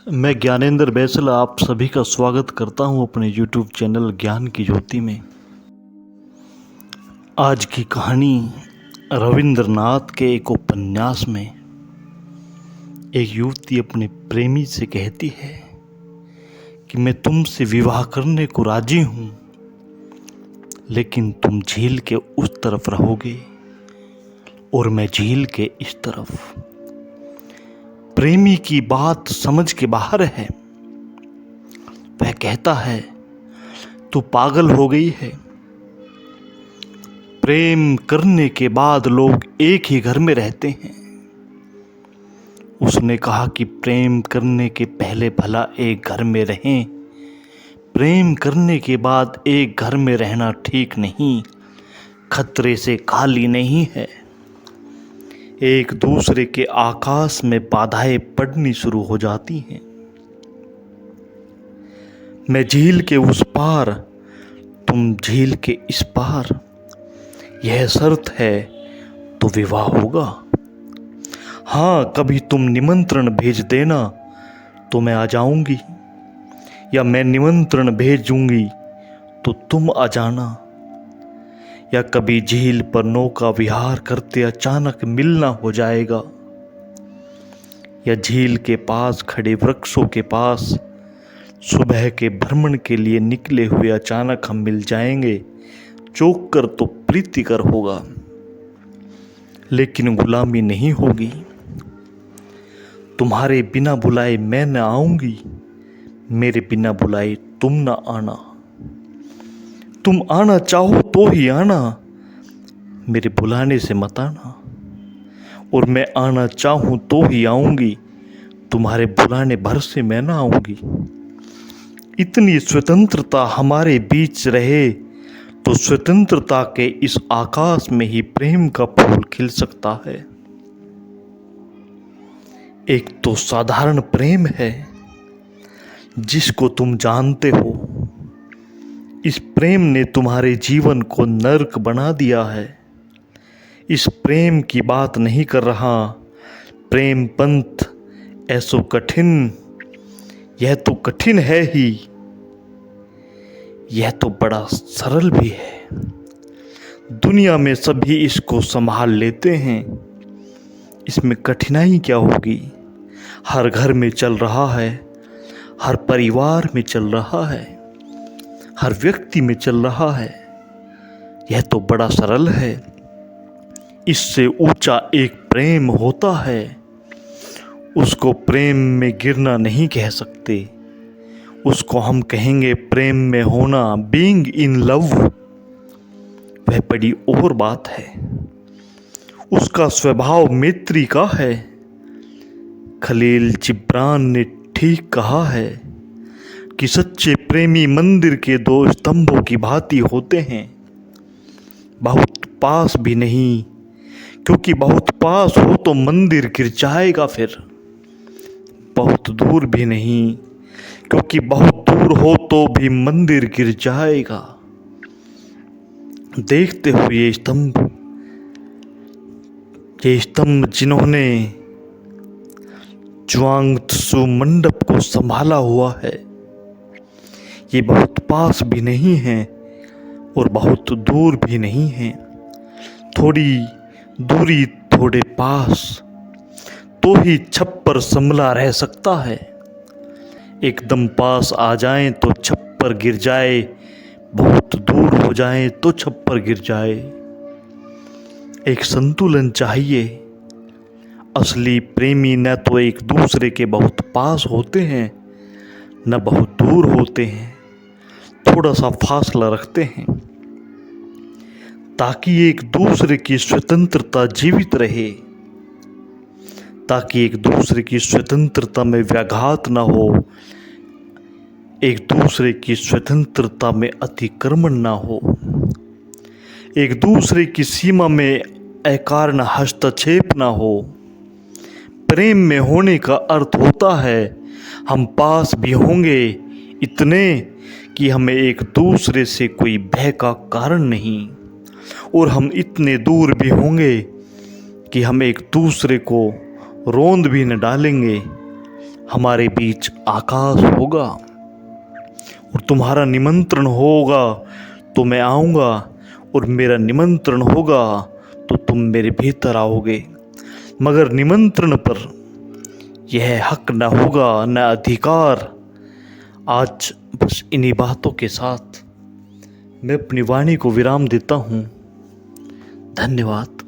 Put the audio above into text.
मैं ज्ञानेंद्र बैसल आप सभी का स्वागत करता हूं अपने YouTube चैनल ज्ञान की ज्योति में। आज की कहानी रविंद्रनाथ के एक उपन्यास में एक युवती अपने प्रेमी से कहती है कि मैं तुमसे विवाह करने को राजी हूं, लेकिन तुम झील के उस तरफ रहोगे और मैं झील के इस तरफ। प्रेमी की बात समझ के बाहर है। वह कहता है, तू पागल हो गई है। प्रेम करने के बाद लोग एक ही घर में रहते हैं। उसने कहा कि प्रेम करने के पहले भला एक घर में रहें। प्रेम करने के बाद एक घर में रहना ठीक नहीं, खतरे से खाली नहीं है। एक दूसरे के आकाश में बाधाएं पड़नी शुरू हो जाती हैं। मैं झील के उस पार, तुम झील के इस पार, यह शर्त है तो विवाह होगा। हाँ, कभी तुम निमंत्रण भेज देना तो मैं आ जाऊंगी, या मैं निमंत्रण भेजूंगी तो तुम आ जाना। या कभी झील पर नौका विहार करते अचानक मिलना हो जाएगा, या झील के पास खड़े वृक्षों के पास सुबह के भ्रमण के लिए निकले हुए अचानक हम मिल जाएंगे। चौंक कर तो प्रीतिकर होगा, लेकिन गुलामी नहीं होगी। तुम्हारे बिना बुलाए मैं न आऊंगी, मेरे बिना बुलाए तुम न आना। तुम आना चाहो तो ही आना, मेरे बुलाने से मत आना। और मैं आना चाहूं तो ही आऊंगी, तुम्हारे बुलाने भर से मैं ना आऊंगी। इतनी स्वतंत्रता हमारे बीच रहे तो स्वतंत्रता के इस आकाश में ही प्रेम का फूल खिल सकता है। एक तो साधारण प्रेम है जिसको तुम जानते हो। इस प्रेम ने तुम्हारे जीवन को नर्क बना दिया है। इस प्रेम की बात नहीं कर रहा। प्रेम पंथ ऐसो कठिन, यह तो कठिन है ही, यह तो बड़ा सरल भी है। दुनिया में सभी इसको संभाल लेते हैं, इसमें कठिनाई क्या होगी। हर घर में चल रहा है, हर परिवार में चल रहा है, हर व्यक्ति में चल रहा है। यह तो बड़ा सरल है। इससे ऊंचा एक प्रेम होता है, उसको प्रेम में गिरना नहीं कह सकते। उसको हम कहेंगे प्रेम में होना, बीइंग इन लव। वह बड़ी और बात है। उसका स्वभाव मैत्री का है। खलील जिब्रान ने ठीक कहा है कि सच्चे प्रेमी मंदिर के दो स्तंभों की भांति होते हैं। बहुत पास भी नहीं, क्योंकि बहुत पास हो तो मंदिर गिर जाएगा। फिर बहुत दूर भी नहीं, क्योंकि बहुत दूर हो तो भी मंदिर गिर जाएगा। देखते हो ये स्तंभ जिन्होंने ज्वांगत्सु मंडप को संभाला हुआ है, ये बहुत पास भी नहीं है और बहुत दूर भी नहीं है। थोड़ी दूरी, थोड़े पास, तो ही छप्पर संभला रह सकता है। एकदम पास आ जाएं तो छप्पर गिर जाए, बहुत दूर हो जाएं तो छप्पर गिर जाए। एक संतुलन चाहिए। असली प्रेमी न तो एक दूसरे के बहुत पास होते हैं, न बहुत दूर होते हैं। थोड़ा सा फासला रखते हैं ताकि एक दूसरे की स्वतंत्रता जीवित रहे, ताकि एक दूसरे की स्वतंत्रता में व्याघात न हो, एक दूसरे की स्वतंत्रता में अतिक्रमण न हो, एक दूसरे की सीमा में अकारण हस्तक्षेप न हो। प्रेम में होने का अर्थ होता है हम पास भी होंगे, इतने कि हमें एक दूसरे से कोई भय का कारण नहीं, और हम इतने दूर भी होंगे कि हम एक दूसरे को रोंद भी न डालेंगे। हमारे बीच आकाश होगा और तुम्हारा निमंत्रण होगा तो मैं आऊँगा, और मेरा निमंत्रण होगा तो तुम मेरे भीतर आओगे। मगर निमंत्रण पर यह हक न होगा, न अधिकार। आज बस इन्हीं बातों के साथ मैं अपनी वाणी को विराम देता हूँ। धन्यवाद।